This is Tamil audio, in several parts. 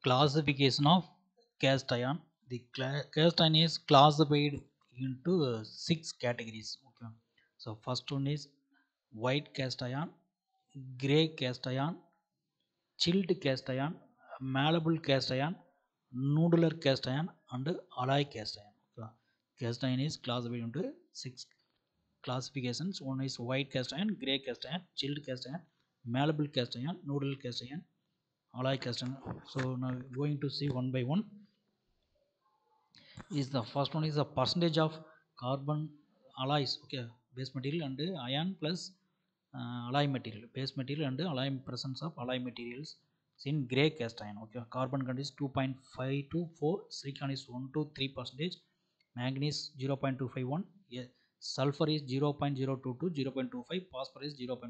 Classification of cast iron. The cast iron is classified into six categories. Okay. So first one is white cast iron, gray cast iron, chilled cast iron, malleable cast iron, nodular cast iron, and alloy cast iron. Okay. Cast iron is classified into six classifications. One is white cast iron, gray cast iron, chilled cast iron, malleable cast iron, nodular cast iron, alloy cast iron. So now going to see one by one. Is the first one is the percentage of carbon alloys, okay, base material and iron plus alloy material, base material and alloy presence of alloy materials in gray cast iron. Okay, carbon content is 2.5 to 4, silicon is 1 to 3 percentage, manganese 0.251, yeah, sulfur is 0.022 to 0.25, phosphorus is 0.1.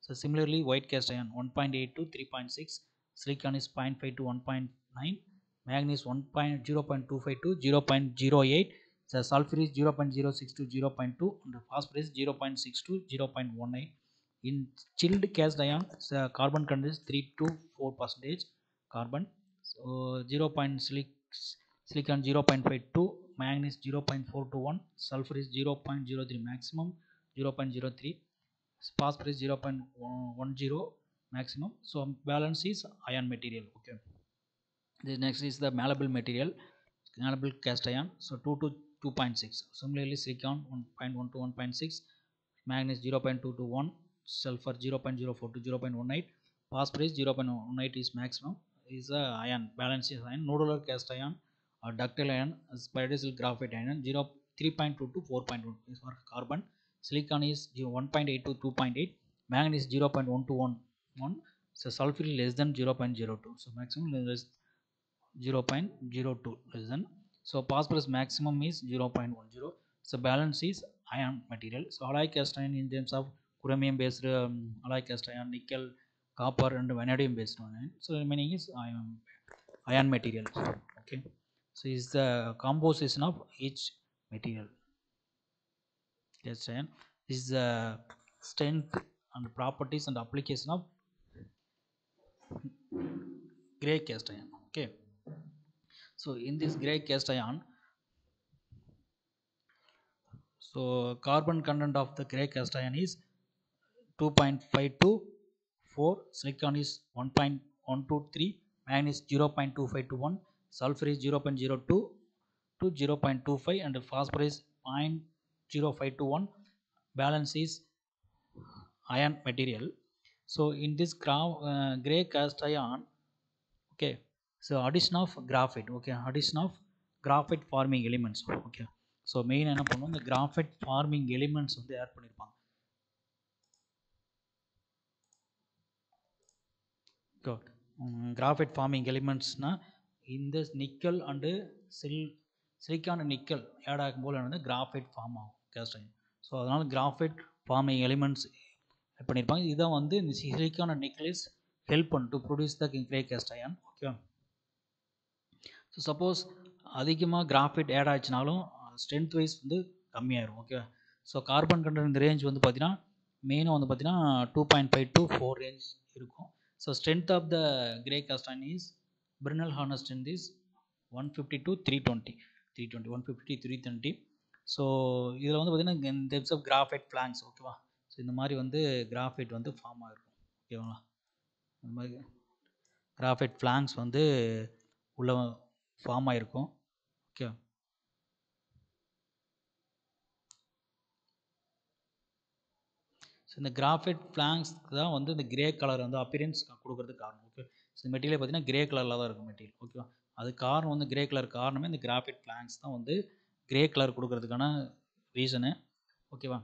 So similarly white cast iron 1.8 to 3.6, silicon is 0.5 to 1.9, manganese 0.25 to 0.08, so sulfur is 0.06 to 0.2, and phosphorus is 0.6 to 0.18. In chilled cast iron, so carbon content is 3 to 4 percentage carbon, so 0.6 silicon 0.5 to, manganese 0.4 to 1, sulfur is 0.03 maximum, 0.03, phosphorus is 0.10 maximum. So balance is iron material. Okay. The next is the malleable material, malleable cast iron. So 2 to 2.6. Similarly, silicon 1.1 to 1.6, manganese 0.2 to 1, sulfur 0.04 to 0.18, phosphorus 0.18 is maximum. Is a iron, balance is iron. Nodular cast iron or ductile iron, pyridyl graphite iron 3.2 to 4.1 is for carbon. Silicon is 1.8 to 2.8, manganese 0.1 to 1, so sulfur is less than 0.02. So maximum is 0.02 less than. So phosphorus maximum is 0.10. So balance is iron material. So alloy cast iron in terms of chromium based alloy cast iron, nickel, copper and vanadium based iron. So remaining is iron material. Okay. So is the composition of each material. Cast iron is the strength and properties and application of gray cast iron. Okay. So in this gray cast iron, so carbon content of the gray cast iron is 2.5 to 4, silicon is 1.123, manganese 0.25 to 1, sulfur is 0.02 to 0.25, and phosphorus is 0.05 to 1. Balance is iron material. So in this gray cast iron, okay, so addition of graphite, okay, addition of graphite forming elements. Okay, so main என்ன பண்ணுவோம், இந்த graphite forming elements வந்து ஆட் பண்ணிருப்பாங்க. Graphite forming elements na in this nickel and silicon and nickel add ஆகும்போது வந்து graphite form ஆகும் cast iron. ஸோ அதனால graphite forming elements பண்ணியிருப்பாங்க. இதான் வந்து இந்த silicon and nickel is help to produce the gray cast iron. Okay. So suppose அதிகமாக கிராஃபைட் ஆட் ஆச்சுனாலும் ஸ்ட்ரென்த் வைஸ் வந்து கம்மியாயிரும். ஓகே. ஸோ கார்பன் கண்டென்ட் இந்த ரேஞ்ச் வந்து பார்த்தீங்கன்னா மெயினாக வந்து பார்த்தீங்கன்னா 2.5 to 4 ரேஞ்ச் இருக்கும். So strength of the grey cast iron is Brinell hardness strength is 150 to 320, 150 to 320. So இதில் வந்து பார்த்தீங்கன்னா இந்த டைப்ஸ் ஆஃப் கிராஃபைட் ஃப்ளாங்ஸ், ஓகேவா. ஸோ இந்த மாதிரி வந்து கிராஃபைட் வந்து ஃபார்ம் ஆகிருக்கும், ஓகேங்களா. இந்த மாதிரி கிராஃபைட் ஃப்ளாங்ஸ் வந்து உள்ள ஃபார்ம் ஆகிருக்கும். ஓகே. ஸோ இந்த கிராஃபைட் ஃப்ளாங்ஸ்க்கு தான் வந்து இந்த கிரே கலர் வந்து அப்பியரன்ஸ் கொடுக்கறதுக்கு காரணம். ஓகே. ஸோ இந்த மெட்டீரியல் பார்த்தீங்கன்னா கிரே கலரில் தான் இருக்கும் மெட்டீரியல், ஓகேவா. அது காரணம் வந்து கிரே கலர் காரணமே இந்த கிராஃபைட் ஃப்ளாங்ஸ் தான் வந்து கிரே கலர் கொடுக்கறதுக்கான ரீசனு, ஓகேவா.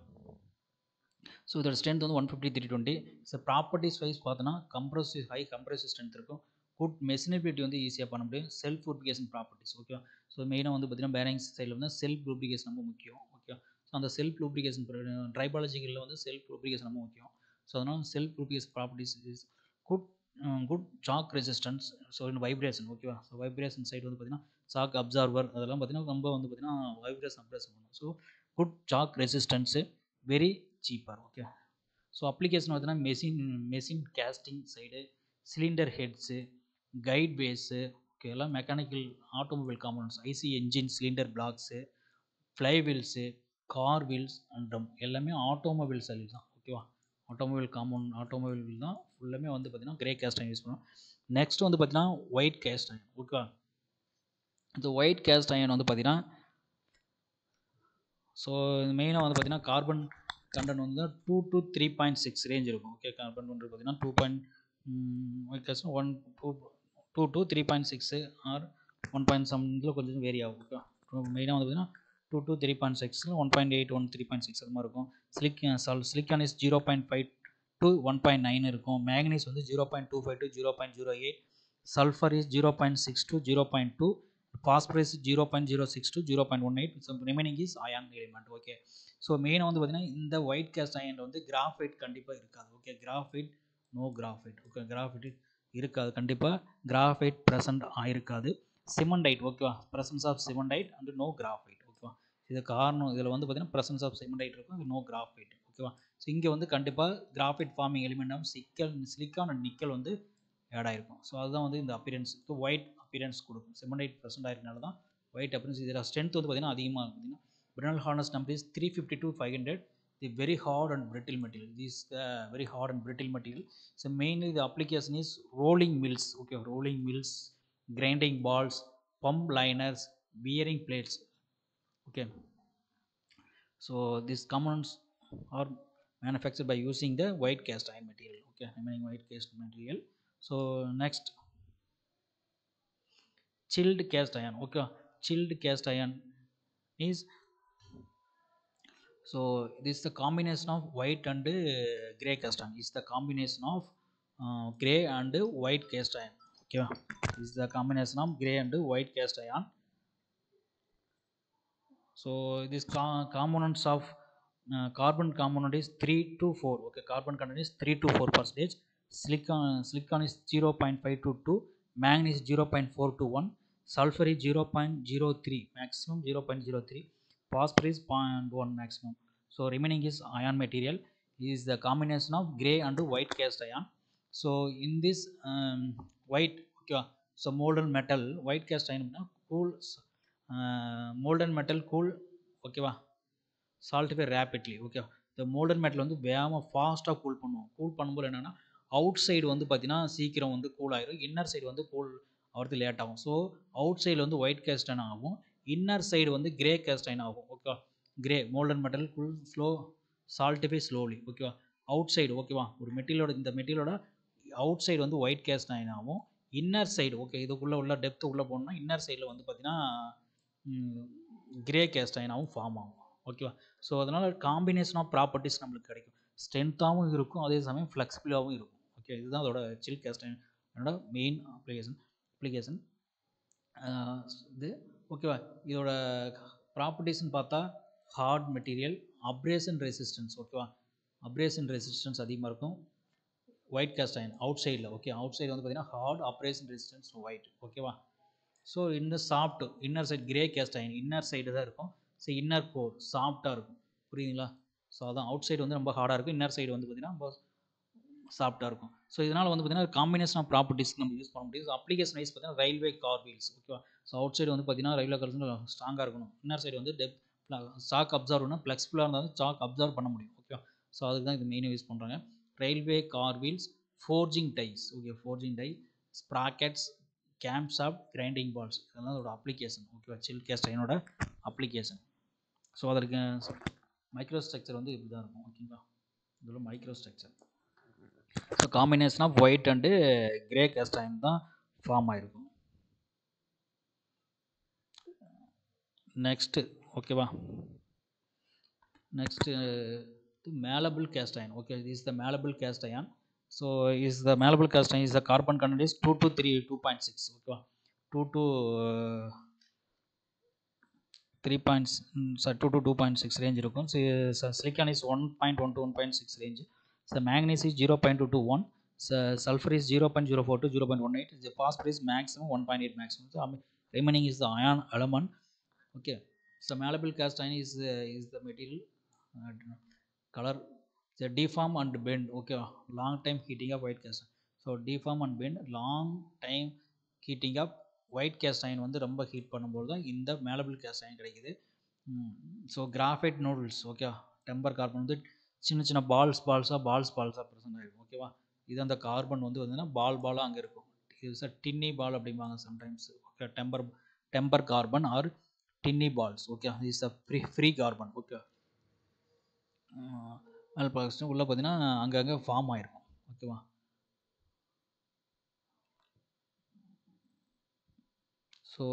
ஸோ இதோட ஸ்ட்ரென்த் வந்து 150 320. ஸோ ப்ராப்பர்ட்டிஸ் வைஸ் பார்த்தோன்னா கம்ப்ரஸிவ் ஹை கம்ப்ரஸிவ் ஸ்ட்ரென்த் இருக்கும். குட் மெஷினபிலிட்டி வந்து ஈஸியாக பண்ண முடியும். Self lubrication properties, okay. So மெயினாக வந்து பார்த்தீங்கன்னா பேரிங்ஸ் சைடில் வந்து செல்ஃப் லூப்ரிகேஷன் ரொம்ப முக்கியம், ஓகே. ஸோ அந்த செல்ஃப் லூப்ரிகேஷன் ட்ரைபாலஜிகளில் வந்து செல்ஃப் லூப்ரிகேஷன் ரொம்ப முக்கியம். ஸோ அதனால் self lubrication properties is good shock resistance, so vibration, ஓகேவா. ஸோ வைப்ரேஷன் சைடு வந்து பார்த்தீங்கன்னா ஷாக் அப்சார்வர் அதெல்லாம் பார்த்தீங்கன்னா ரொம்ப வந்து பார்த்தீங்கன்னா வைப்ரேஷன் அப்ரேஷன் பண்ணும். So good shock resistance, very cheaper, okay. So application பார்த்தீங்கன்னா machine casting side, cylinder heads, guide base, okay, எல்லாம் mechanical automobile components, IC engine cylinder blocks, flywheels, car wheels and drum எல்லாமே ஆட்டோமொபைல் செல் தான், ஓகேவா. ஆட்டோமொபைல் தான் ஃபுல்லாமே வந்து பார்த்தீங்கன்னா கிரே கேஸ்ட் அயன் யூஸ் பண்ணுவோம். நெக்ஸ்ட் வந்து பார்த்தீங்கன்னா ஒயிட் கேஸ்ட் அயன், ஓகேவா. இந்த ஒயிட் கேஸ்ட் அயன் வந்து பார்த்தீங்கன்னா, ஸோ மெயினாக வந்து பார்த்தீங்கன்னா கார்பன் கண்டென்ட் வந்து 2 to 3.6 ரேஞ்ச் இருக்கும், ஓகே. கார்பன் வந்து பார்த்தீங்கன்னா 2 பாயிண்ட் ஒயிட் கேஸ்ட் 2 to 3.6 ஆர் 1 பாயிண்ட் சம் இதில் கொஞ்சம் வேரி ஆகும், ஓகே. மெயினாக வந்து பார்த்தீங்கன்னா 2 to 3.6 1.8 3.6 அது மாதிரி இருக்கும். சிலிக்கான் இஸ் 0.5 to 1.9 இருக்கும். மேக்னீஸ் வந்து 0.25 to 0.08, sulphur is 0.6 to 0.2, phosphorus 0.06 to 0.18, so remaining is ion element, okay. So மெயினாக வந்து பார்த்தீங்கன்னா இந்த ஒயிட் கேஸ்ட் அயன் வந்து கிராஃபைட் கண்டிப்பாக இருக்காது, okay. No graphite, okay. Graphite இருக்காது, கண்டிப்பாக கிராஃபைட் ப்ரெசன்ட் ஆயிருக்காது. சிமெண்டைட், ஓகேவா. Presence of cementite and no graphite, ஓகேவா. இது காரணம், இதில் வந்து பார்த்தீங்கன்னா ப்ரெசன்ஸ் ஆஃப் சிமெண்டைட் இருக்கும், நோ கிராஃபைட், ஓகேவா. ஸோ இங்கே வந்து கண்டிப்பாக graphite forming element of silicon and nickel வந்து ஆட் ஆயிருக்கும். ஸோ அதுதான் வந்து இந்த அப்பியரன்ஸ், ஒயிட் அப்பியரன்ஸ் கொடுக்கும். சிமெண்டைட் ப்ரெசென்ட் ஆயிருக்கனால தான் ஒயிட் அப்பியரன்ஸ். இதில் ஸ்ட்ரென்த் வந்து பார்த்தீங்கன்னா அதிகமாக பார்த்தீங்கன்னா Brinell hardness number is 350 to 500. The very hard and brittle material. This very hard and brittle material. So mainly the application is rolling mills, okay. Rolling mills, grinding balls, pump liners, bearing plates, okay. So these components are manufactured by using the white cast iron material, okay. Remaining white cast material. So next, chilled cast iron, okay. Chilled cast iron is, so this is the combination of white and gray cast iron. Is the combination of gray and white cast iron, okay. This is the combination of gray and white cast iron. So this components of carbon component is 3 to 4, okay. Carbon content is 3 to 4%. Silicon is 0.5 to 2, manganese is 0.4 to 1, sulfur is 0.03 maximum, 0.03, phosphorus is 0.1 maximum. So remaining is ion material, is the combination of gray and white cast iron. So in this white, okay, so molten metal white cast iron cools, molten metal cool, ஓகேவா, சால்டிஃபை ரேப்பிட்லி, ஓகே. இந்த மோல்டன் மெட்டல் வந்து வேகமாக ஃபாஸ்ட்டாக கூல் பண்ணுவோம். கூல் பண்ணும்போது என்னென்னா அவுட் சைடு வந்து பார்த்தீங்கன்னா சீக்கிரம் வந்து கூல் ஆயிரும், இன்னர் சைடு வந்து கூல் ஆகிறது லேட் ஆகும். ஸோ அவுட் சைடு வந்து ஒயிட் கேஸ்டைன் ஆகும், இன்னர் சைடு வந்து கிரே கேஸ்டைன் ஆகும், ஓகேவா. Grey molten metal cool slow solidify slowly, ஓகேவா. அவுட் சைடு, ஓகேவா, ஒரு மெட்டீரியலோட இந்த மெட்டீரியலோட அவுட் சைடு வந்து ஒயிட் கேஸ்டைன் ஆகும், இன்னர் சைடு, ஓகே, இதுக்குள்ளே உள்ள டெப்த்து உள்ளே போகணும்னா இன்னர் சைடில் வந்து பார்த்தீங்கன்னா கிரே கேஸ்ட் அயனாகவும் ஃபார்ம் ஆகும், ஓகேவா. ஸோ அதனால் காம்பினேஷன் ஆஃப் ப்ராப்பர்ட்டிஸ் நம்மளுக்கு கிடைக்கும், ஸ்ட்ரென்த்தாகவும் இருக்கும், அதே சமயம் ஃப்ளெக்சிபிளாகவும் இருக்கும், ஓகே. இதுதான் அதோட சில் கேஸ்ட் அயனோட மெயின் அப்ளிகேஷன் இது, ஓகேவா. இதோட ப்ராப்பர்ட்டிஸ்ன்னு பார்த்தா ஹார்ட் மெட்டீரியல், அப்ரேஷன் ரெசிஸ்டன்ஸ், ஓகேவா. அப்ரேஷன் ரெசிஸ்டன்ஸ் அதிகமாக இருக்கும் ஒயிட் கேஸ்ட் அயன் அவுட் சைடில், ஓகே. அவுட் சைடு வந்து பார்த்தீங்கன்னா ஹார்ட், அப்ரேஷன் ரெசிஸ்டன்ஸ் ஒயிட், ஓகேவா. ஸோ இந்த soft inner side grey cast iron inner side தான் இருக்கும். ஸோ இன்னர் கோர் சாஃப்டாக இருக்கும், புரியுதுங்களா. ஸோ அதான் அவுட் சைடு வந்து ரொம்ப ஹார்டாக இருக்கும், இன்னர் சைடு வந்து பார்த்திங்கன்னா ரொம்ப சாஃப்டாக இருக்கும். ஸோ இதனால் வந்து பார்த்திங்கன்னா காம்பினேஷன் ஆஃப் ப்ராப்பர்ட்டிஸ்க்கு நம்ம யூஸ் பண்ண முடியும். அப்ளிகேஷன் வைஸ் பார்த்தீங்கன்னா ரயில்வே கார் வீல்ஸ், ஓகேவா. ஸோ அவுட் சைடு வந்து பார்த்திங்கன்னா ரயில்வே கார்ஸ் வந்து ஸ்ட்ராங்காக இருக்கணும், இன்னர் சைடு வந்து சாக் அப்சர்வ்னா ஃப்ளெக்சிபிளாக இருந்தாலும் சாக் அப்சர்வ் பண்ண முடியும், ஓகேவா. ஸோ அதுக்கு தான் இது மெயினாக யூஸ் பண்ணுறாங்க. Railway car wheels, forging dies, okay. Forging die, sprockets, camshaft, grinding balls, இதெல்லாம் அதோட அப்ளிகேஷன், ஓகேவா. சில் கேஸ்ட் அயனோட அப்ளிகேஷன். ஸோ அதற்கு மைக்ரோ ஸ்ட்ரக்சர் வந்து இப்படி தான் இருக்கும், ஓகேங்களா. இதோட microstructure. So combination of white and grey cast iron தான் ஃபார்ம் ஆகிருக்கும். நெக்ஸ்ட்டு, ஓகேவா. Next malleable cast iron, okay. This is the malleable cast iron. So is the malleable cast iron is the carbon content is 2 to 3 2.6, okay. 2 to 2 to 2.6 range இருக்கும். So silicon is 1.1 to 1.6 range. So manganese is 0.2 to 1, so sulfur is 0.04 to 0.18, the phosphorus is maximum 1.8 maximum. So remaining is the ion element, okay. So malleable cast iron is the material color, the deform and bend, okay. Long time heating of white cast. So deform and bend, long time heating up white cast iron வந்து ரொம்ப ஹீட் பண்ணும்போது தான் இந்த மேலபிள் கேஸ்ட் அயன் கிடைக்குது. So graphite nodules okay temper carbon வந்து சின்ன சின்ன பால்ஸாக ப்ரெசென்ட் ஆகிருக்கும் ஓகேவா. இது அந்த கார்பன் வந்து பார்த்தீங்கன்னா பாலாக அங்கே இருக்கும். இது சார் டின்னி பால் அப்படிம்பாங்க sometimes okay. Temper carbon are tiny balls okay. Is a free carbon okay. உள்ளே பார்த்தீங்கன்னா அங்கங்கே ஃபார்ம் ஆகிருக்கும் ஓகேவா. ஸோ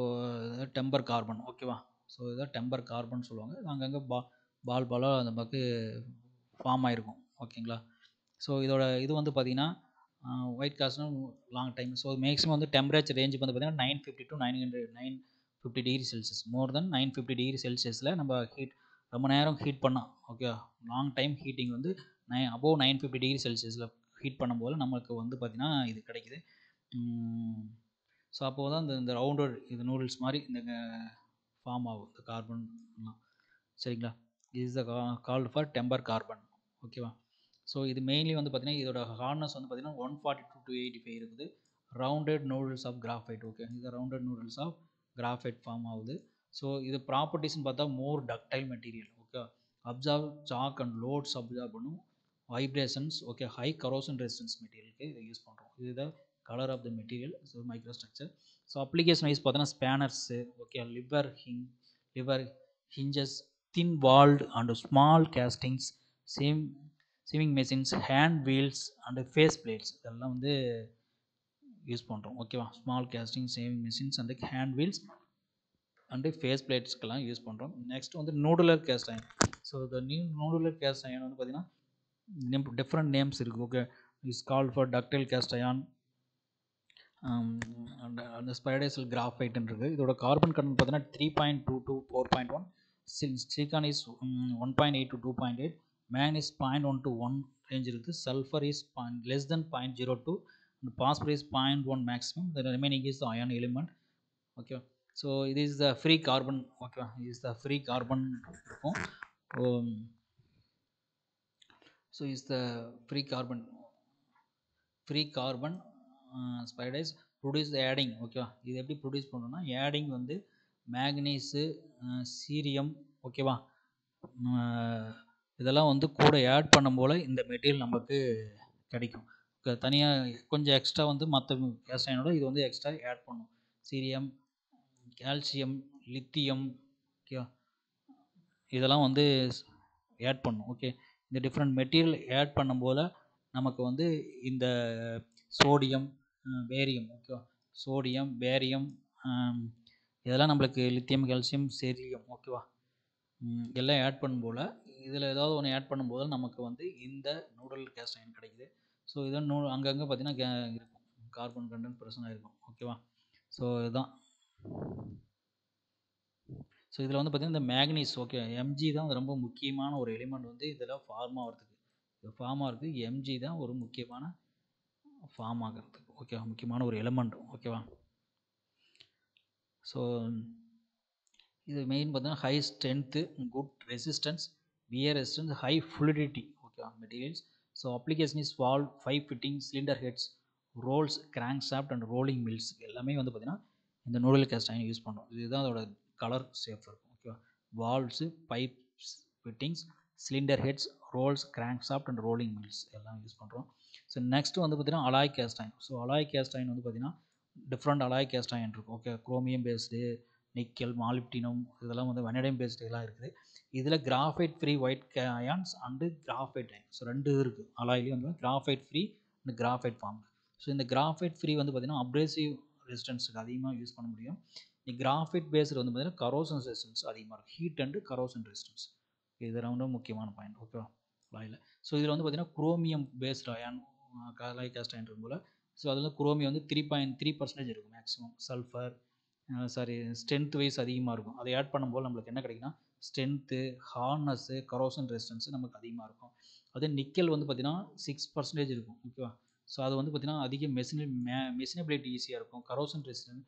டெம்பர் கார்பன் ஓகேவா. ஸோ இதை டெம்பர் கார்பன் சொல்லுவாங்க. அங்கங்கே பாலாக அந்த மாதிரி ஃபார்ம் ஆகிருக்கும் ஓகேங்களா. ஸோ இதோட இது வந்து பார்த்திங்கன்னா ஒயிட் காஸ்ட்னா லாங் டைம். ஸோ மேக்ஸிமம் வந்து டெம்பரேச்சர் ரேஞ்சுக்கு வந்து பார்த்திங்கன்னா 950 to 950 degree Celsius. More than 950 degree செல்சியஸில் நம்ம ஹீட் ரொம்ப நேரம் ஹீட் பண்ணோம் ஓகே. லாங் டைம் ஹீட்டிங் வந்து அபோவ் 950 டிகிரி செல்சியஸில் ஹீட் பண்ணும்போது நமக்கு வந்து பார்த்திங்கன்னா இது கிடைக்குது. ஸோ அப்போது தான் இந்த ரவுண்டட் இது நூடுல்ஸ் மாதிரி இந்த ஃபார்ம் ஆகும் இந்த கார்பன்லாம் சரிங்களா. Is the called for temper carbon ஓகேவா. ஸோ இது மெயின்லி வந்து பார்த்திங்கன்னா இதோட ஹார்ட்னஸ் வந்து பார்த்திங்கன்னா 142 to 85 இருக்குது. Rounded nodules of graphite okay. இது rounded nodules of graphite form ஆகுது. ஸோ இது ப்ராப்பர்ட்டிஸ்ன்னு பார்த்தா more ductile material okay. Absorb shock and loads absorb பண்ணும். Vibrations okay. High corrosion resistance மெட்டீரியலுக்கு இதை யூஸ் பண்ணுறோம். இதுதான் colour of the material. So microstructure. So application wise பார்த்தோன்னா spanners okay. Lever hinges thin walled and small castings, sewing machines, hand wheels and face plates இதெல்லாம் வந்து யூஸ் பண்ணுறோம் ஓகேவா. Small casting, sewing machines and hand wheels and face பிளேட்ஸ்க்கெல்லாம் யூஸ் பண்ணுறோம். நெக்ஸ்ட் வந்து nodular cast iron. So the nodular cast iron வந்து பார்த்திங்கன்னா டிஃப்ரெண்ட் நேம்ஸ் இருக்குது okay. Is called for ductile cast iron அந்த ஸ்பைடேசல் கிராஃபைட்ன்றது. இதோட கார்பன் கண்டென்ட் பார்த்தீங்கன்னா 3.2 to 4.1. Silicon is 1.8 to 2.8. Man is 0.1 to 1 range இருக்குது. Sulphur is less than 0.02 and phosphorus is 0.1 maximum. The remaining is the ion element okay. So இது is the free carbon okay. This is the free carbon இருக்கும். So is the free carbon spheroidise produce ஆடிங் ஓகேவா. இது எப்படி ப்ரொடியூஸ் பண்ணணும்னா ஆடிங் வந்து மேக்னீஸு சீரியம் ஓகேவா. இதெல்லாம் வந்து கூட ஆட் பண்ணும் போல் இந்த மெட்டீரியல் நமக்கு கிடைக்கும். தனியாக கொஞ்சம் எக்ஸ்ட்ரா வந்து மற்ற கேஸ்ட் அயனோட இது வந்து எக்ஸ்ட்ரா ஆட் பண்ணும். Cerium, calcium, lithium okay. இதெல்லாம் வந்து ஆட் பண்ணும் ஓகே. இந்த டிஃப்ரெண்ட் மெட்டீரியல் ஆட் பண்ணும் போல் நமக்கு வந்து இந்த சோடியம், பேரியம் ஓகேவா. சோடியம், பேரியம் இதெல்லாம் நம்மளுக்கு லித்தியம், கால்சியம், செரிலியம் ஓகேவா எல்லாம் ஆட் பண்ணும் போல் இதில் ஏதாவது ஒன்று ஆட் பண்ணும்போது நமக்கு வந்து இந்த நூடுல் கேஸ்ட் அயன் கிடைக்குது. ஸோ இதான் அங்கங்கே பார்த்திங்கன்னா இருக்கும் கார்பன் கண்டென்ட் ப்ரெசன்ட் இருக்கும் ஓகேவா. ஸோ இதுதான். ஸோ இதில் வந்து பார்த்திங்கன்னா இந்த மேக்னீஸ் ஓகே. எம்ஜி தான் ரொம்ப முக்கியமான ஒரு எலிமெண்ட் வந்து இதில் ஃபார்ம் ஆகிறதுக்கு. இது ஃபார்ம் ஆகிறதுக்கு எம்ஜி தான் ஒரு முக்கியமான ஃபார்ம் ஆகிறதுக்கு ஓகே. முக்கியமான ஒரு எலிமெண்ட் ஓகேவா. ஸோ இது மெயின் பார்த்தீங்கன்னா high strength, good resistance, wear resistance, high fluidity ஓகேவா materials. So application is valve, 5 fitting, cylinder heads, rolls, crankshaft and rolling mills எல்லாமே வந்து பார்த்திங்கன்னா இந்த நூடுல் கேஸ்ட் அயன் யூஸ் பண்ணுறோம். இதுதான் அதோட கலர் சேஃப் இருக்கும் ஓகேவா. Valves, pipes, fittings, cylinder heads, rolls, crankshaft and rolling mills எல்லாம் யூஸ் பண்ணுறோம். ஸோ நெக்ஸ்ட்டு வந்து பார்த்திங்கன்னா alloy cast iron. So alloy cast iron வந்து பார்த்திங்கன்னா டிஃப்ரெண்ட் அலாய் கேஸ்ட் அயன் இருக்கும் okay. Chromium based, nickel, molybdenum இதெல்லாம் வந்து வனேடியம் பேஸ்டு எல்லாம் இருக்குது. இதில் graphite free white irons and graphite iron. So ரெண்டு இருக்குது அலாயிலையும் வந்து graphite free and graphite form. So இந்த கிராஃபைட் ஃப்ரீ வந்து பார்த்திங்கன்னா அப்ரேசிவ் ரெசிஸ்டன்ஸுக்கு அதிகமாக யூஸ் பண்ண முடியும். கிராஃபைட் பேஸ்டு வந்து பார்த்திங்கன்னா கரோசன் ரெசிஸ்டன்ஸ் அதிகமாக இருக்கும். ஹீட் அண்டு கரோசன் ரெசிஸ்டன்ஸ் இது ரொம்ப முக்கியமான பாயிண்ட் ஓகேவா அலாயில். ஸோ இதில் வந்து பார்த்திங்கன்னா chromium based iron alloy cast iron இருக்கும் போல். ஸோ அதில் குரோமியம் வந்து 3.3% இருக்கும் மேக்ஸிமம். சல்ஃபர் ஸ்ட்ரென்த் வைஸ் அதிகமாக இருக்கும். அதை ஆட் பண்ணும்போது நம்மளுக்கு என்ன கிடைக்குன்னா ஸ்ட்ரென்த்து, ஹார்ட்னஸ்ஸு, கரோசன் ரெசிஸ்டன்ஸு நமக்கு அதிகமாக இருக்கும். அதே நிக்கல் வந்து பார்த்திங்கன்னா 6% இருக்கும் ஓகேவா. ஸோ அது வந்து பார்த்திங்கன்னா அதிக மெஷினபிலிட்டி ஈஸியாக இருக்கும். கரோசன் ரெசிஸ்டன்ஸ்,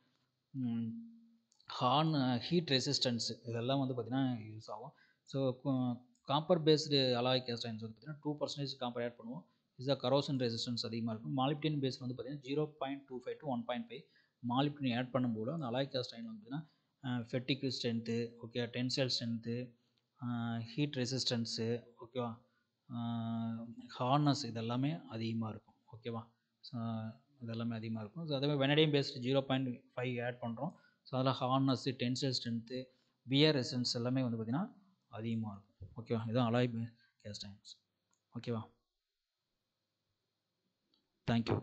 ஹீட் ரெசிஸ்டன்ஸு இதெல்லாம் வந்து பார்த்திங்கன்னா யூஸ் ஆகும். So copper based alloy cast irons வந்து பார்த்திங்கன்னா 2% காப்பர் ஆட் பண்ணுவோம். இதுதான் கரோசன் ரெசிஸ்டன்ஸ் அதிகமாக இருக்கும். மாலிப்டினம் பேஸ்ட் வந்து பார்த்திங்கன்னா 0.25 to 1.5. மாலிப்டினியம் ஆட் பண்ணும்போது அந்த அலாய் கேஸ்ட் அயன் வந்து பார்த்தீங்கன்னா ஃபெட்டிக் strength, okay, tensile strength, heat resistance, ஓகேவா, ஹார்ட்னஸ் இதெல்லாமே அதிகமாக இருக்கும், ஓகேவா. ஸோ இதெல்லாமே அதிகமாக இருக்கும். ஸோ அதேமாதிரி வெனடியம் பேஸ்ட் 0.5 ஆட் பண்ணுறோம். ஸோ அதில் hardness, tensile strength, wear resistance எல்லாமே வந்து பார்த்திங்கன்னா அதிகமாக இருக்கும், ஓகேவா. இதுதான் அலாய் கேஸ்ட் அயன்ஸ், ஓகேவா. தேங்க்யூ.